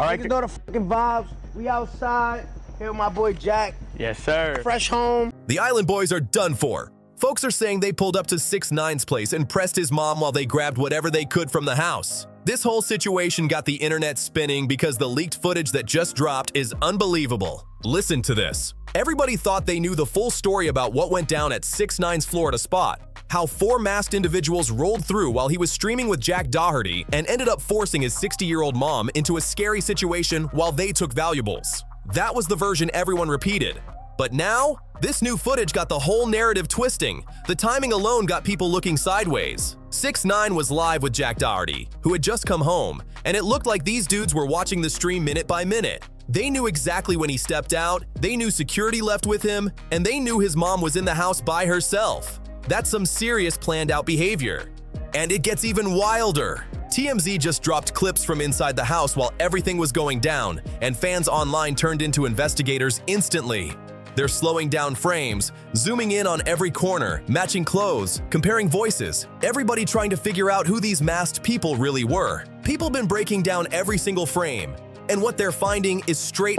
All right. Niggas know the fucking vibes. We outside. Here with my boy Jack. Yes, sir. Fresh home. The Island Boys are done for. Folks are saying they pulled up to 6ix9ine's place and pressed his mom while they grabbed whatever they could from the house. This whole situation got the internet spinning because the leaked footage that just dropped is unbelievable. Listen to this. Everybody thought they knew the full story about what went down at 6ix9ine's Florida spot. How 4 masked individuals rolled through while he was streaming with Jack Doherty and ended up forcing his 60-year-old mom into a scary situation while they took valuables. That was the version everyone repeated. But now, this new footage got the whole narrative twisting. The timing alone got people looking sideways. 6ix9ine was live with Jack Doherty, who had just come home, and it looked like these dudes were watching the stream minute by minute. They knew exactly when he stepped out, they knew security left with him, and they knew his mom was in the house by herself. That's some serious planned out behavior. And it gets even wilder. TMZ just dropped clips from inside the house while everything was going down, and fans online turned into investigators instantly. They're slowing down frames, zooming in on every corner, matching clothes, comparing voices, everybody trying to figure out who these masked people really were. People have been breaking down every single frame, and what they're finding is straight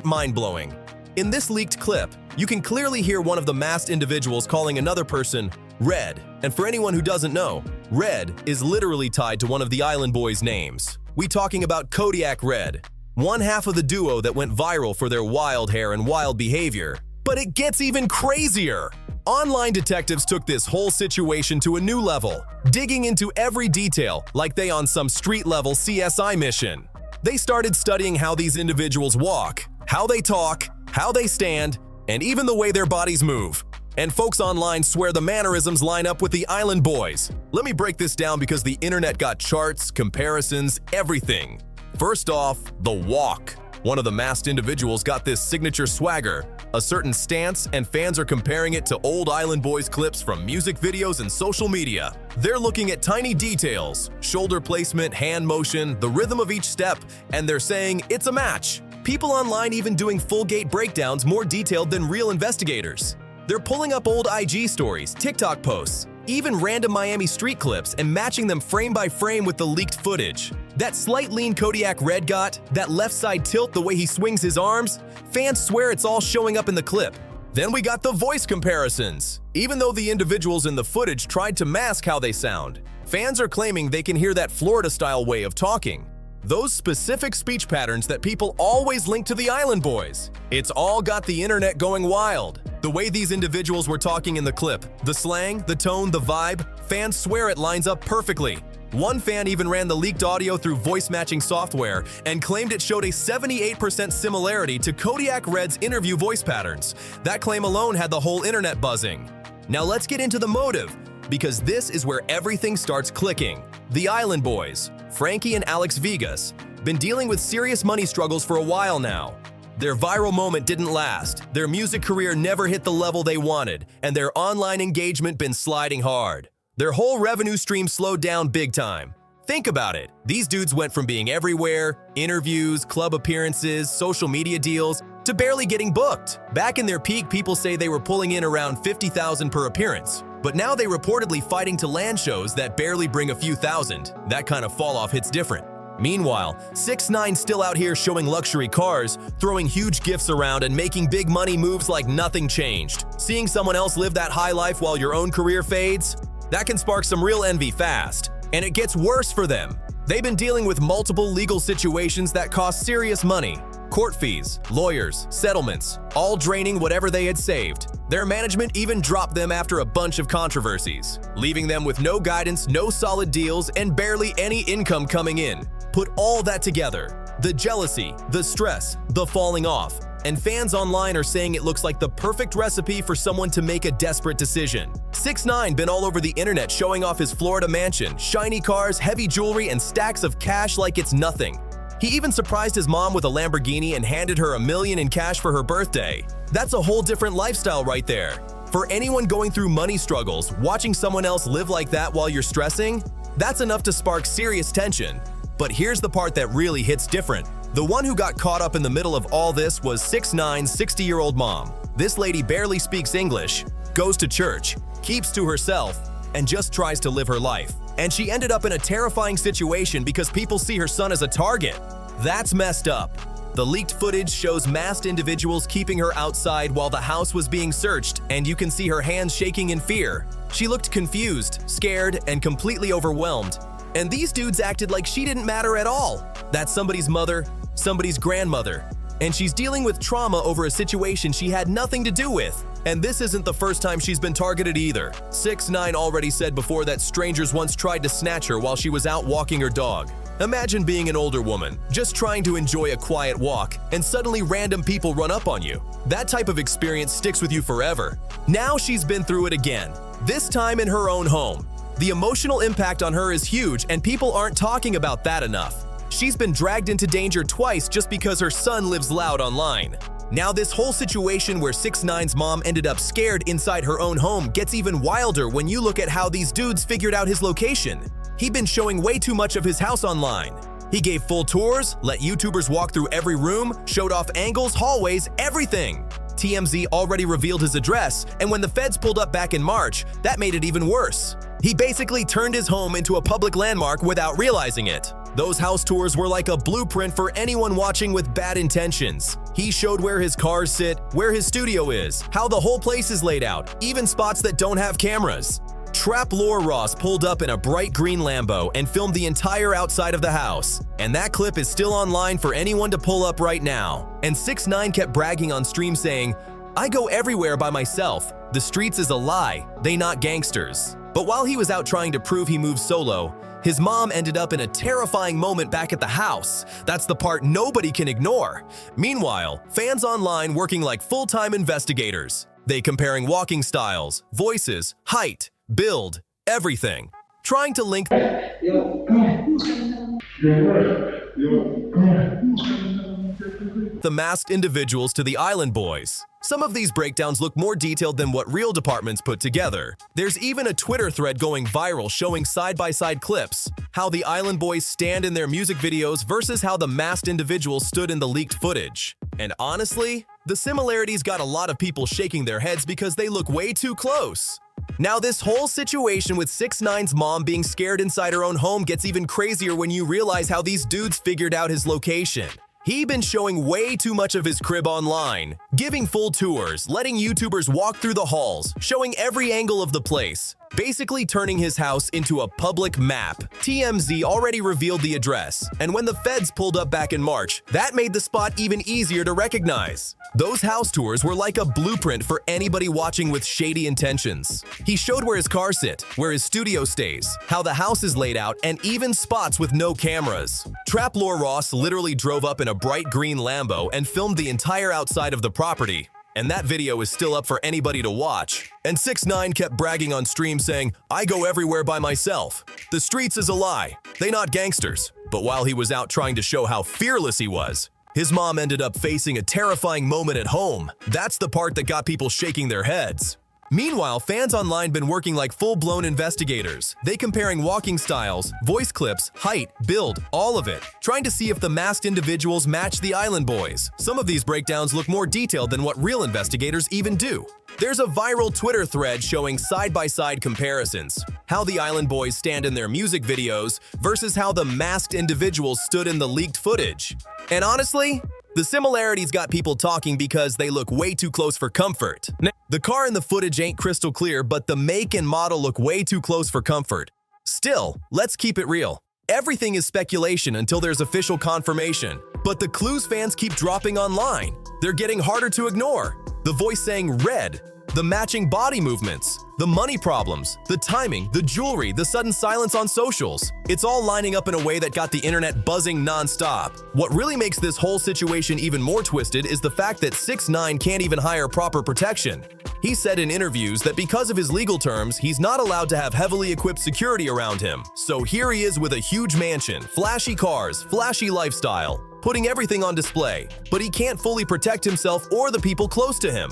mind-blowing. In this leaked clip, you can clearly hear one of the masked individuals calling another person Red. And for anyone who doesn't know, Red is literally tied to one of the Island Boys' names. We talking about Kodiak Red, one half of the duo that went viral for their wild hair and wild behavior. But it gets even crazier. Online detectives took this whole situation to a new level, digging into every detail like they on some street-level CSI mission. They started studying how these individuals walk, how they talk, how they stand, and even the way their bodies move. And folks online swear the mannerisms line up with the Island Boys. Let me break this down because the internet got charts, comparisons, everything. First off, the walk. One of the masked individuals got this signature swagger, a certain stance, and fans are comparing it to old Island Boys clips from music videos and social media. They're looking at tiny details, shoulder placement, hand motion, the rhythm of each step, and they're saying it's a match. People online even doing full gait breakdowns more detailed than real investigators. They're pulling up old IG stories, TikTok posts, even random Miami street clips and matching them frame by frame with the leaked footage. That slight lean Kodiak Red got, that left side tilt, the way he swings his arms, fans swear it's all showing up in the clip. Then we got the voice comparisons. Even though the individuals in the footage tried to mask how they sound, fans are claiming they can hear that Florida-style way of talking. Those specific speech patterns that people always link to the Island Boys. It's all got the internet going wild. The way these individuals were talking in the clip, the slang, the tone, the vibe, fans swear it lines up perfectly. One fan even ran the leaked audio through voice matching software and claimed it showed a 78% similarity to Kodiak Red's interview voice patterns. That claim alone had the whole internet buzzing. Now let's get into the motive, because this is where everything starts clicking. The Island Boys, Frankie and Alex Vegas, been dealing with serious money struggles for a while now. Their viral moment didn't last, their music career never hit the level they wanted, and their online engagement been sliding hard. Their whole revenue stream slowed down big time. Think about it. These dudes went from being everywhere, interviews, club appearances, social media deals, to barely getting booked. Back in their peak, people say they were pulling in around $50,000 per appearance. But now they reportedly fighting to land shows that barely bring a few thousand. That kind of fall off hits different. Meanwhile, 6ix9ine still out here showing luxury cars, throwing huge gifts around and making big money moves like nothing changed. Seeing someone else live that high life while your own career fades? That can spark some real envy fast. And it gets worse for them. They've been dealing with multiple legal situations that cost serious money. Court fees, lawyers, settlements, all draining whatever they had saved. Their management even dropped them after a bunch of controversies, leaving them with no guidance, no solid deals, and barely any income coming in. Put all that together, the jealousy, the stress, the falling off, and fans online are saying it looks like the perfect recipe for someone to make a desperate decision. 6ix9ine been all over the internet showing off his Florida mansion, shiny cars, heavy jewelry, and stacks of cash like it's nothing. He even surprised his mom with a Lamborghini and handed her $1 million in cash for her birthday. That's a whole different lifestyle right there. For anyone going through money struggles, watching someone else live like that while you're stressing, that's enough to spark serious tension. But here's the part that really hits different. The one who got caught up in the middle of all this was 6ix9ine's 60-year-old mom. This lady barely speaks English, goes to church, keeps to herself, and just tries to live her life. And she ended up in a terrifying situation because people see her son as a target. That's messed up. The leaked footage shows masked individuals keeping her outside while the house was being searched, and you can see her hands shaking in fear. She looked confused, scared, and completely overwhelmed. And these dudes acted like she didn't matter at all. That's somebody's mother, somebody's grandmother. And she's dealing with trauma over a situation she had nothing to do with. And this isn't the first time she's been targeted either. 6ix9ine already said before that strangers once tried to snatch her while she was out walking her dog. Imagine being an older woman, just trying to enjoy a quiet walk, and suddenly random people run up on you. That type of experience sticks with you forever. Now she's been through it again, this time in her own home. The emotional impact on her is huge, and people aren't talking about that enough. She's been dragged into danger twice just because her son lives loud online. Now this whole situation where 6ix9ine's mom ended up scared inside her own home gets even wilder when you look at how these dudes figured out his location. He'd been showing way too much of his house online. He gave full tours, let YouTubers walk through every room, showed off angles, hallways, everything. TMZ already revealed his address, and when the feds pulled up back in March, that made it even worse. He basically turned his home into a public landmark without realizing it. Those house tours were like a blueprint for anyone watching with bad intentions. He showed where his cars sit, where his studio is, how the whole place is laid out, even spots that don't have cameras. Trap Lore Ross pulled up in a bright green Lambo and filmed the entire outside of the house. And that clip is still online for anyone to pull up right now. And 6ix9ine kept bragging on stream saying, "I go everywhere by myself. The streets is a lie. They not gangsters." But while he was out trying to prove he moves solo, his mom ended up in a terrifying moment back at the house. That's the part nobody can ignore. Meanwhile, fans online working like full-time investigators. They comparing walking styles, voices, height, build, everything. Trying to link the masked individuals to the Island Boys. Some of these breakdowns look more detailed than what real departments put together. There's even a Twitter thread going viral showing side-by-side clips, how the Island Boys stand in their music videos versus how the masked individuals stood in the leaked footage. And honestly, the similarities got a lot of people shaking their heads because they look way too close. Now this whole situation with 6ix9ine's mom being scared inside her own home gets even crazier when you realize how these dudes figured out his location. He'd been showing way too much of his crib online, giving full tours, letting YouTubers walk through the halls, showing every angle of the place, basically turning his house into a public map. TMZ already revealed the address, and when the feds pulled up back in March, that made the spot even easier to recognize. Those house tours were like a blueprint for anybody watching with shady intentions. He showed where his car sit, where his studio stays, how the house is laid out, and even spots with no cameras. Trap Lore Ross literally drove up in a bright green Lambo and filmed the entire outside of the property. And that video is still up for anybody to watch. And 6ix9ine kept bragging on stream saying, "I go everywhere by myself. The streets is a lie. They not gangsters." But while he was out trying to show how fearless he was, his mom ended up facing a terrifying moment at home. That's the part that got people shaking their heads. Meanwhile, fans online been working like full-blown investigators. They comparing walking styles, voice clips, height, build, all of it, trying to see if the masked individuals match the Island Boys. Some of these breakdowns look more detailed than what real investigators even do. There's a viral Twitter thread showing side-by-side comparisons, how the Island Boys stand in their music videos versus how the masked individuals stood in the leaked footage. And honestly, the similarities got people talking because they look way too close for comfort. The car in the footage ain't crystal clear, but the make and model look way too close for comfort. Still, let's keep it real. Everything is speculation until there's official confirmation. But the clues fans keep dropping online. They're getting harder to ignore. The voice saying red, the matching body movements, the money problems, the timing, the jewelry, the sudden silence on socials. It's all lining up in a way that got the internet buzzing nonstop. What really makes this whole situation even more twisted is the fact that 6ix9ine can't even hire proper protection. He said in interviews that because of his legal terms, he's not allowed to have heavily equipped security around him. So here he is with a huge mansion, flashy cars, flashy lifestyle, putting everything on display, but he can't fully protect himself or the people close to him.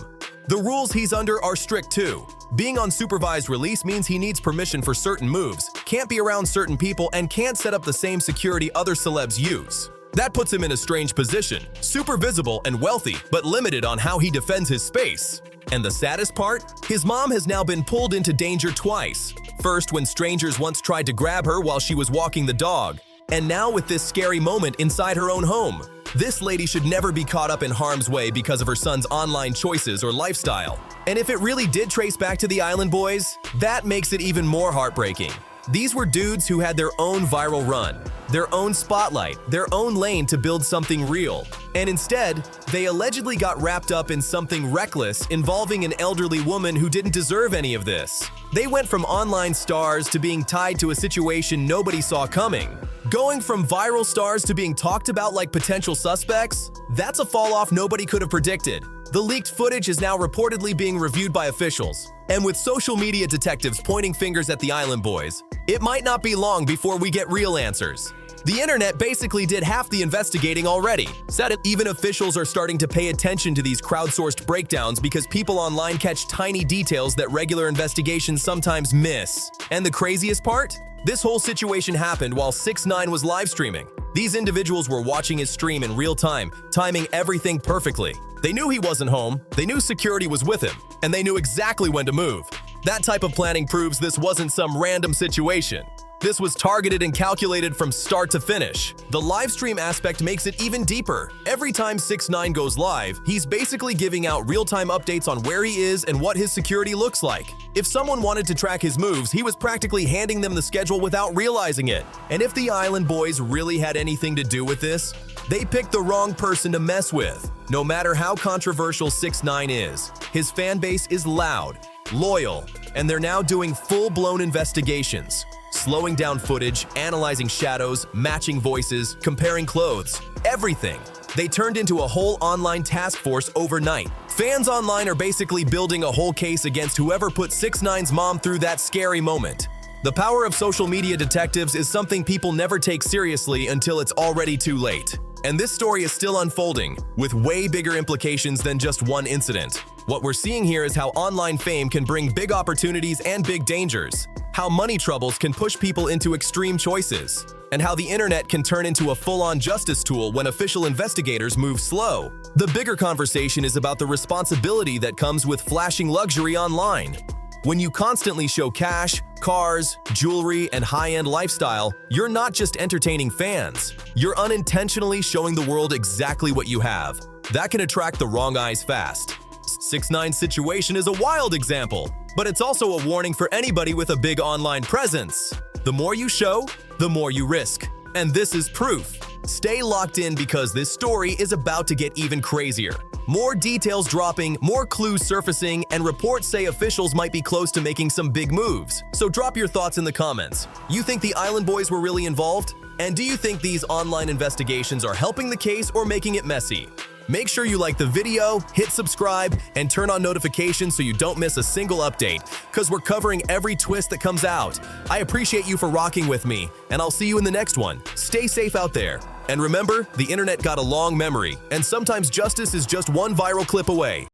The rules he's under are strict too. Being on supervised release means he needs permission for certain moves, can't be around certain people, and can't set up the same security other celebs use. That puts him in a strange position, super visible and wealthy, but limited on how he defends his space. And the saddest part? His mom has now been pulled into danger twice. First, when strangers once tried to grab her while she was walking the dog, and now with this scary moment inside her own home. This lady should never be caught up in harm's way because of her son's online choices or lifestyle. And if it really did trace back to the Island Boys, that makes it even more heartbreaking. These were dudes who had their own viral run, their own spotlight, their own lane to build something real. And instead, they allegedly got wrapped up in something reckless involving an elderly woman who didn't deserve any of this. They went from online stars to being tied to a situation nobody saw coming. Going from viral stars to being talked about like potential suspects? That's a fall-off nobody could have predicted. The leaked footage is now reportedly being reviewed by officials. And with social media detectives pointing fingers at the Island Boys, it might not be long before we get real answers. The internet basically did half the investigating already. Said it, even officials are starting to pay attention to these crowdsourced breakdowns because people online catch tiny details that regular investigations sometimes miss. And the craziest part? This whole situation happened while 6ix9ine was live streaming. These individuals were watching his stream in real time, timing everything perfectly. They knew he wasn't home, they knew security was with him, and they knew exactly when to move. That type of planning proves this wasn't some random situation. This was targeted and calculated from start to finish. The live stream aspect makes it even deeper. Every time 6ix9ine goes live, he's basically giving out real-time updates on where he is and what his security looks like. If someone wanted to track his moves, he was practically handing them the schedule without realizing it. And if the Island Boys really had anything to do with this, they picked the wrong person to mess with. No matter how controversial 6ix9ine is, his fan base is loud, loyal, and they're now doing full-blown investigations. Slowing down footage, analyzing shadows, matching voices, comparing clothes, everything. They turned into a whole online task force overnight. Fans online are basically building a whole case against whoever put 6ix9ine's mom through that scary moment. The power of social media detectives is something people never take seriously until it's already too late. And this story is still unfolding, with way bigger implications than just one incident. What we're seeing here is how online fame can bring big opportunities and big dangers, how money troubles can push people into extreme choices, and how the internet can turn into a full-on justice tool when official investigators move slow. The bigger conversation is about the responsibility that comes with flashing luxury online. When you constantly show cash, cars, jewelry, and high-end lifestyle, you're not just entertaining fans. You're unintentionally showing the world exactly what you have. That can attract the wrong eyes fast. 6ix9ine's situation is a wild example, but it's also a warning for anybody with a big online presence. The more you show, the more you risk. And this is proof. Stay locked in because this story is about to get even crazier. More details dropping, more clues surfacing, and reports say officials might be close to making some big moves. So drop your thoughts in the comments. You think the Island Boys were really involved? And do you think these online investigations are helping the case or making it messy? Make sure you like the video, hit subscribe, and turn on notifications so you don't miss a single update, because we're covering every twist that comes out. I appreciate you for rocking with me, and I'll see you in the next one. Stay safe out there. And remember, the internet got a long memory, and sometimes justice is just one viral clip away.